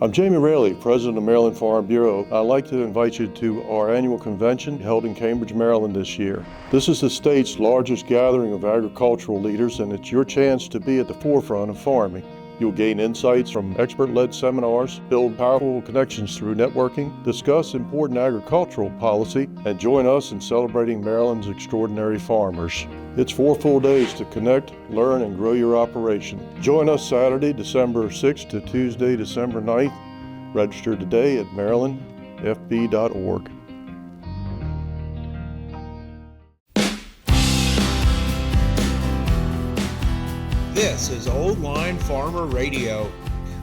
I'm Jamie Raley, President of Maryland Farm Bureau. I'd like to invite you to our annual convention held in Cambridge, Maryland this year. This is the state's largest gathering of agricultural leaders, and it's your chance to be at the forefront of farming. You'll gain insights from expert-led seminars, build powerful connections through networking, discuss important agricultural policy, and join us in celebrating Maryland's extraordinary farmers. It's 4 full days to connect, learn, and grow your operation. Join us Saturday, December 6th to Tuesday, December 9th. Register today at marylandfb.org. This is Old Line Farmer Radio,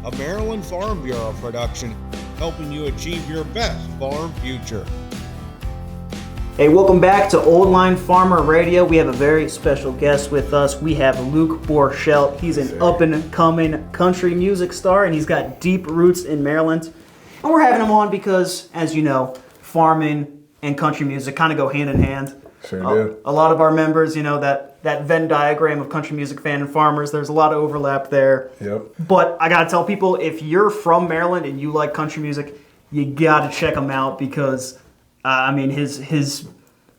a Maryland Farm Bureau production, helping you achieve your best farm future. Hey, welcome back to Old Line Farmer Radio. We have a very special guest with us. We have Luke Borchelt. He's an up-and-coming country music star, and he's got deep roots in Maryland. And we're having him on because, as you know, farming and country music kind of go hand in hand. Sure do. A lot of our members, you know, that Venn diagram of country music fan and farmers, there's a lot of overlap there. Yep. But I got to tell people, if you're from Maryland and you like country music, you got to check him out because, his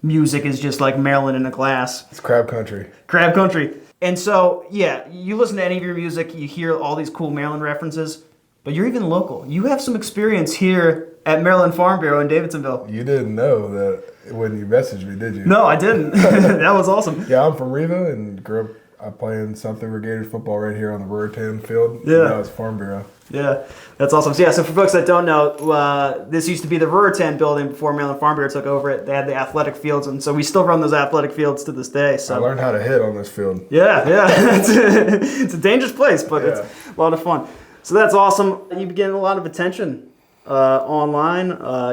music is just like Maryland in a glass. It's crab country. Crab country. And so, yeah, you listen to any of your music, you hear all these cool Maryland references, but you're even local. You have some experience here at Maryland Farm Bureau in Davidsonville. You didn't know that when you messaged me, did you? No, I didn't. That was awesome. Yeah, I'm from Riva and grew up playing Southern Brigade football right here on the Brewerton field. Yeah. Now it's Farm Bureau. Yeah, that's awesome. So, so for folks that don't know, this used to be the Brewerton building before Maryland Farm Bureau took over it. They had the athletic fields, and so we still run those athletic fields to this day. So I learned how to hit on this field. Yeah. It's a dangerous place, but it's a lot of fun. So that's awesome. You've been getting a lot of attention online.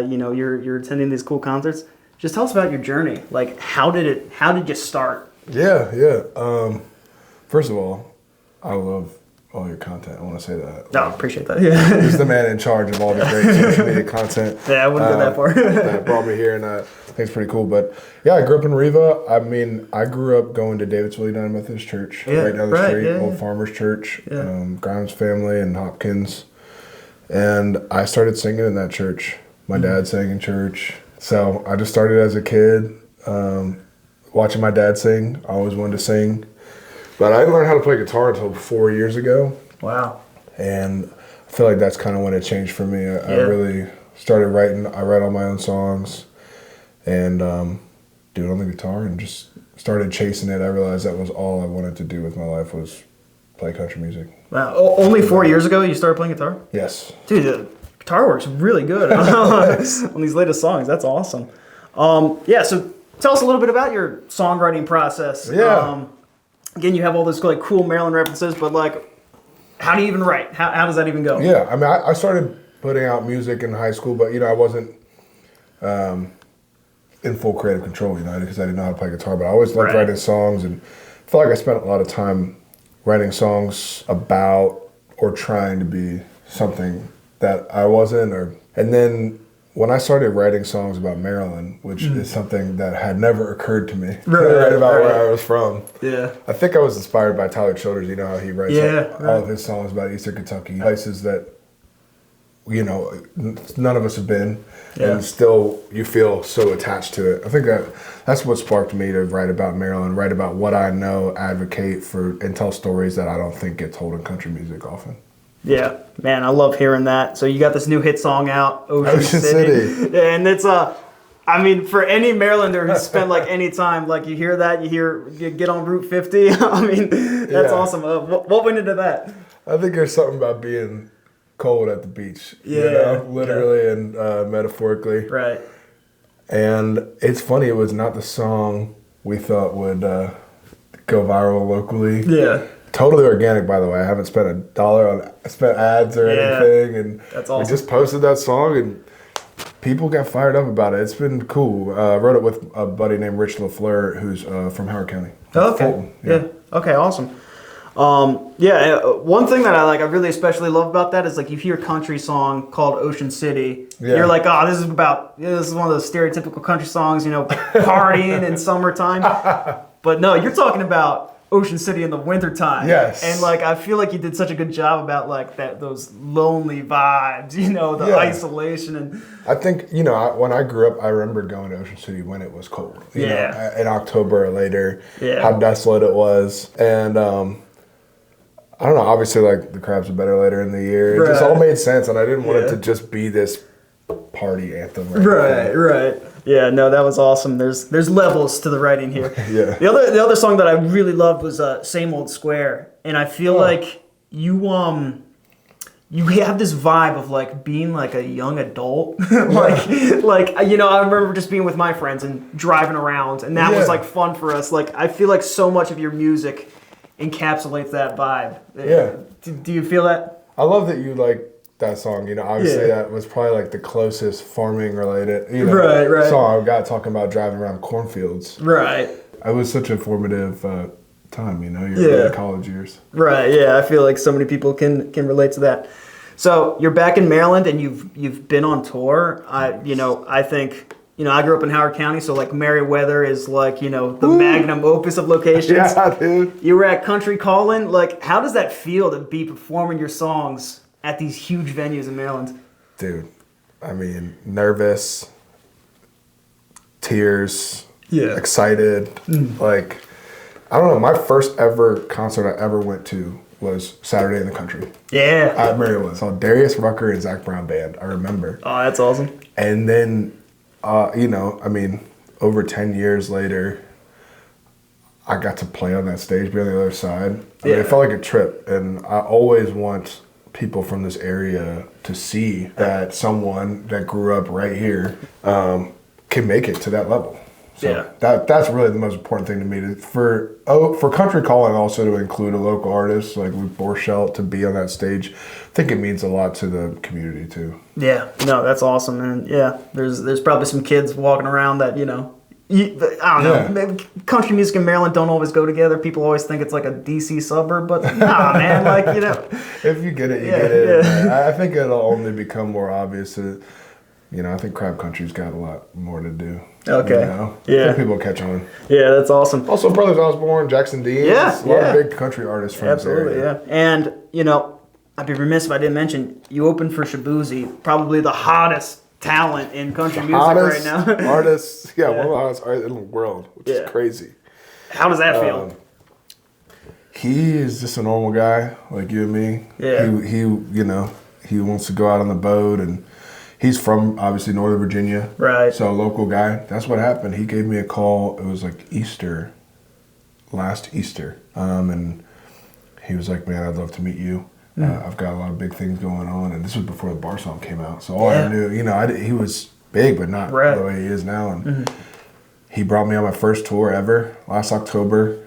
You're attending these cool concerts. Just tell us about your journey. Like, how did you start? Yeah. First of all, I love all your content. I want to say that. No, appreciate that. Yeah. He's the man in charge of all the great social media content. Yeah, I wouldn't go that far. That brought me here, and I think it's pretty cool. But yeah, I grew up in Riva. I grew up going to Davidsville United Methodist Church, right down the street, Old Farmers Church, Grimes family and Hopkins. And I started singing in that church. My dad sang in church. So I just started as a kid, watching my dad sing. I always wanted to sing. But I didn't learn how to play guitar until 4 years ago. Wow. And I feel like that's kind of when it changed for me. I really started writing. I write all my own songs and do it on the guitar and just started chasing it. I realized that was all I wanted to do with my life was play country music. Wow. Only 4 years ago you started playing guitar? Yes. Dude, the guitar works really good on these latest songs. That's awesome. So tell us a little bit about your songwriting process. Yeah. Again, you have all those like cool Maryland references, but like, how do you even write? How does that even go? Yeah, I started putting out music in high school, but I wasn't in full creative control, because I didn't know how to play guitar. But I always liked writing songs, and I felt like I spent a lot of time writing songs about or trying to be something that I wasn't. And then when I started writing songs about Maryland, which is something that had never occurred to me, write about where I was from. Yeah, I think I was inspired by Tyler Childers. You know how he writes all of his songs about Eastern Kentucky, places that none of us have been, and still you feel so attached to it. I think that's what sparked me to write about Maryland, write about what I know, advocate for, and tell stories that I don't think get told in country music often. Yeah, man, I love hearing that. So you got this new hit song out, Ocean City. And it's for any Marylander who's spent like any time, like you hear that, you get on Route 50. That's awesome. What went into that? I think there's something about being cold at the beach, literally and metaphorically. Right. And it's funny, it was not the song we thought would go viral locally. Yeah. Totally organic, by the way. I haven't spent $1 on ads or anything, and that's awesome. We just posted that song, and people got fired up about it. It's been cool. I wrote it with a buddy named Rich LaFleur, who's from Howard County. Oh, okay. Fulton. Yeah. Okay. Awesome. One thing that I really especially love about that is like you hear a country song called Ocean City. Yeah. You're like, oh, this is one of those stereotypical country songs, partying in summertime. But no, you're talking about Ocean City in the wintertime. Yes. And like I feel like you did such a good job about like those lonely vibes, you know, the isolation and I think, you know, when I grew up, I remember going to Ocean City when it was cold. You know, in October or later, how desolate it was. And I don't know, obviously like the crabs are better later in the year. It just all made sense, and I didn't want it to just be this party anthem. Right. Yeah, no, that was awesome. There's levels to the writing here. Yeah. The other song that I really loved was Same Old Square, and I feel like you have this vibe of like being like a young adult. like you know, I remember just being with my friends and driving around, and that was like fun for us. Like I feel like so much of your music encapsulates that vibe. Yeah. Do you feel that? I love that you like that song. You know, obviously that was probably like the closest farming related, you know, song I got, talking about driving around cornfields. Right. It was such a formative time, you know, your early college years. Right. Yeah, I feel like so many people can relate to that. So you're back in Maryland and you've been on tour. I think. You know, I grew up in Howard County, so like Meriwether is like, you know, the magnum opus of locations. Yeah, dude. You were at Country Callin'. Like, how does that feel to be performing your songs at these huge venues in Maryland? Dude, I mean, nervous, tears, excited. Like, I don't know, my first ever concert I ever went to was Saturday in the Country. Yeah. At Meriwether. Saw Darius Rucker and Zach Brown Band, I remember. Oh, that's awesome. And then... you know, I mean, over 10 years later, I got to play on that stage, be on the other side. I mean, it felt like a trip, and I always want people from this area to see that someone that grew up right here can make it to that level. So that's really the most important thing to me. For Country Calling also to include a local artist like Luke Borchelt to be on that stage, I think it means a lot to the community too. Yeah, no, that's awesome, and there's probably some kids walking around that I don't know. Maybe country music and Maryland don't always go together. People always think it's like a DC suburb, but nah, man, like you know. If you get it, you get it. I think it'll only become more obvious. I think Crab Country's got a lot more to do. Okay. You know? I think people catch on. Yeah, that's awesome. Also, Brothers Osborne, Jackson Dean. Yeah, a lot of big country artists from this area. Yeah. And, I'd be remiss if I didn't mention, you opened for Shaboozey, probably the hottest talent in country music right now. Artists, one of the hottest artists in the world, which is crazy. How does that feel? He is just a normal guy like you and me. Yeah. He wants to go out on the boat, and he's from, obviously, Northern Virginia. Right. So a local guy. That's what happened. He gave me a call. It was like last Easter. And he was like, man, I'd love to meet you. I've got a lot of big things going on. And this was before the Bar song came out. So all I knew, he was big, but not the way he is now. And he brought me on my first tour ever last October.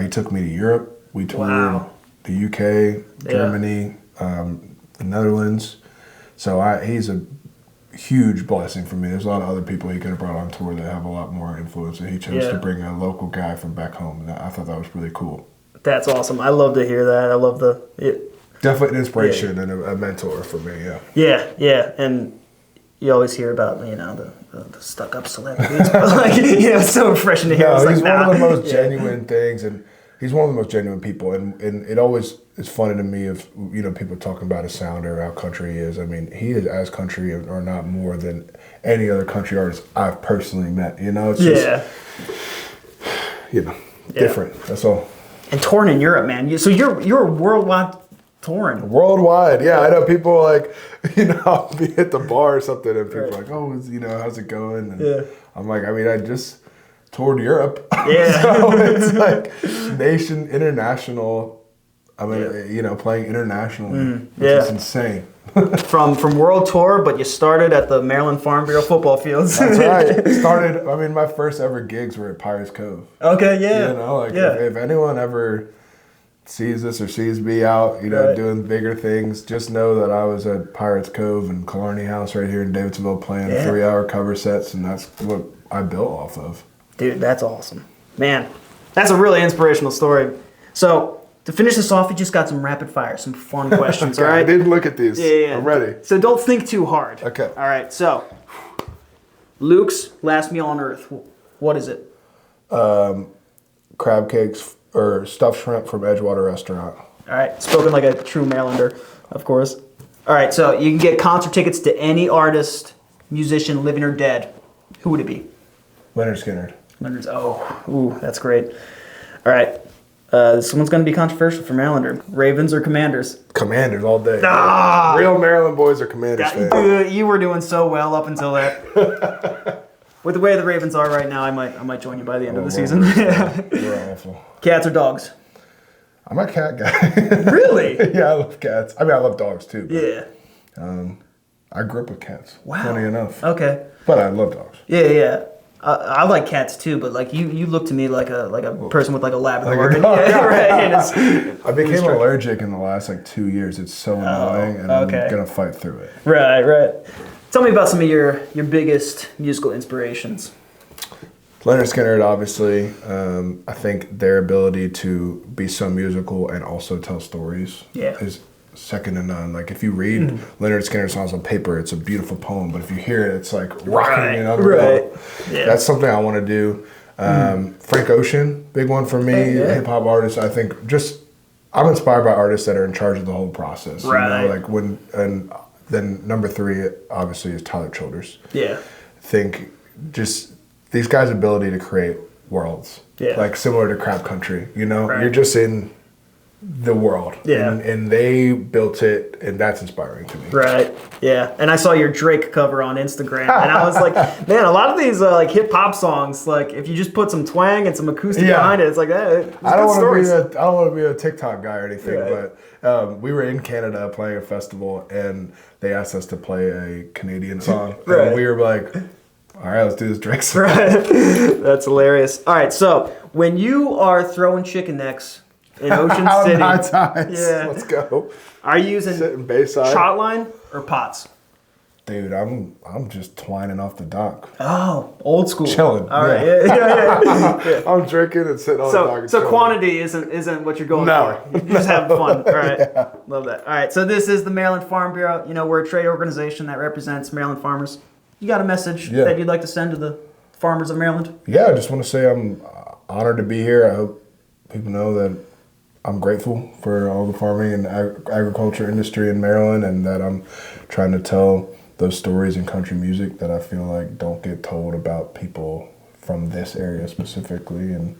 He took me to Europe. We toured the UK, Germany, the Netherlands. So he's a huge blessing for me. There's a lot of other people he could have brought on tour that have a lot more influence, and he chose to bring a local guy from back home. And I thought that was really cool. That's awesome. I love to hear that. I love definitely an inspiration and a mentor for me. Yeah, and you always hear about the stuck-up celebrities, but it's so refreshing to hear. No, he's one of the most genuine things, and he's one of the most genuine people, and it always is funny to me if people talking about his sound or how country he is. I mean, he is as country or not more than any other country artist I've personally met. It's just different. That's all. And touring in Europe, man. So you're worldwide touring. Worldwide, yeah. I know people like I'll be at the bar or something, and people are like, oh, how's it going? And I'm like, I just toured Europe. Yeah. So it's like international. I mean, playing internationally. It's insane. from world tour, but you started at the Maryland Farm Bureau football fields. That's right. My first ever gigs were at Pirates Cove. Okay, yeah. If anyone ever sees this or sees me out, doing bigger things, just know that I was at Pirates Cove and Killarney House right here in Davidsonville playing 3-hour cover sets, and that's what I built off of. Dude, that's awesome. Man, that's a really inspirational story. So, to finish this off, we just got some rapid fire, some fun questions, all right? I didn't look at these. Yeah. I'm ready. So don't think too hard. Okay. All right, so Luke's last meal on Earth, what is it? Crab cakes, or stuffed shrimp from Edgewater Restaurant. All right, spoken like a true Marylander, of course. All right, so you can get concert tickets to any artist, musician, living or dead. Who would it be? Leonard Skinner. Leonard's. Ooh, that's great. All right, this one's going to be controversial for Marylander. Ravens or Commanders? Commanders all day. Ah! Real Maryland boys are Commanders fans. You were doing so well up until that. With the way the Ravens are right now, I might join you by the end of the season. We're awful. Cats or dogs? I'm a cat guy. Really? Yeah, I love cats. I mean, I love dogs too. Yeah. I grew up with cats. Wow. Funny enough. Okay. But I love dogs. Yeah. I like cats too, but like you look to me like a person with like a Labrador. Like a dog. Yeah, right. I became allergic in the last 2 years. It's so annoying, and I'm gonna fight through it. Right. Tell me about some of your biggest musical inspirations. Leonard Skinner, obviously. I think their ability to be so musical and also tell stories is second to none. Like if you read Leonard Skinner songs on paper, it's a beautiful poem, but if you hear it, it's like rocking and unreal. Right. Yeah. That's something I want to do. Frank Ocean, big one for me. Hip hop artist. I think I'm inspired by artists that are in charge of the whole process. Right. You know, then number 3 obviously is Tyler Childers. Yeah. Think just these guys' ability to create worlds. Yeah. Like similar to Crap Country. You know, you're just in the world. Yeah. And they built it, and that's inspiring to me. Right. Yeah. And I saw your Drake cover on Instagram, and I was like, man, a lot of these like hip hop songs, like if you just put some twang and some acoustic behind it, it's like that. I don't want to be a TikTok guy or anything, but we were in Canada playing a festival, and they asked us to play a Canadian song, and we were like, all right, let's do this Drake song. Right. That's hilarious. All right, so when you are throwing chicken necks in Ocean City, let's go. Are you using trot line or pots? Dude, I'm just twining off the dock. Oh, old school. Chilling. All right. Yeah. I'm drinking and sitting on the dock. So quantity isn't what you're going for. You're just having fun. All right. Yeah. Love that. All right. So this is the Maryland Farm Bureau. You know, we're a trade organization that represents Maryland farmers. You got a message that you'd like to send to the farmers of Maryland? Yeah, I just want to say I'm honored to be here. I hope people know that I'm grateful for all the farming and agriculture industry in Maryland, and that I'm trying to tell those stories in country music that I feel like don't get told about people from this area specifically. And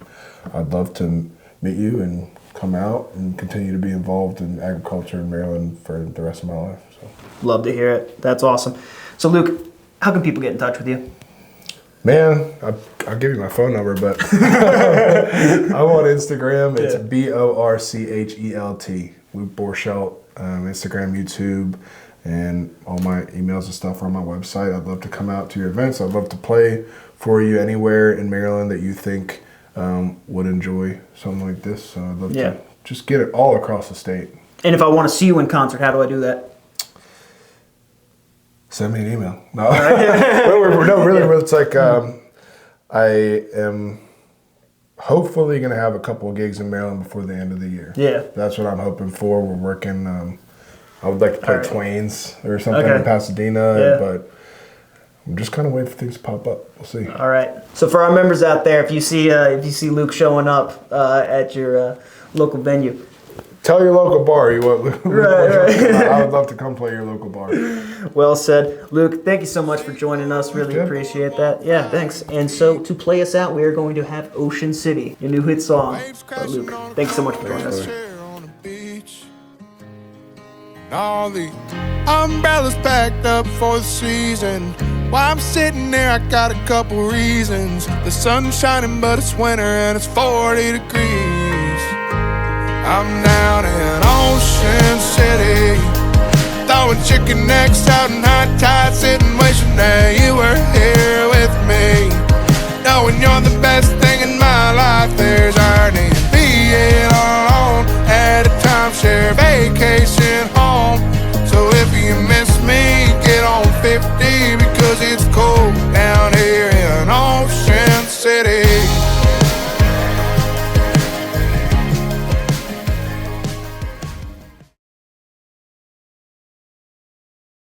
I'd love to meet you and come out and continue to be involved in agriculture in Maryland for the rest of my life. So. Love to hear it. That's awesome. So Luke, how can people get in touch with you? Man, I'll give you my phone number, but I'm on Instagram. It's Borchelt. Luke Borchelt. Instagram, YouTube, and all my emails and stuff are on my website. I'd love to come out to your events. I'd love to play for you anywhere in Maryland that you think would enjoy something like this. So I'd love to just get it all across the state. And if I want to see you in concert, how do I do that? Send me an email. No, really. It's like I am hopefully going to have a couple of gigs in Maryland before the end of the year. Yeah. That's what I'm hoping for. We're working. I would like to play Twain's or something in Pasadena, but I'm just kind of waiting for things to pop up. We'll see. All right. So for our members out there, if you see Luke showing up at your local venue, tell your local bar you want Luke. Right. I would love to come play your local bar. Well said. Luke, thank you so much for joining us. Really appreciate that. Yeah, thanks. And so to play us out, we are going to have Ocean City, your new hit song. Luke, thanks so much for joining us. All the umbrellas packed up for the season. While I'm sitting there, I got a couple reasons. The sun's shining, but it's winter and it's 40 degrees. I'm down in Ocean City, throwing chicken necks out in high tide, sitting wishing that you were here with me, knowing you're the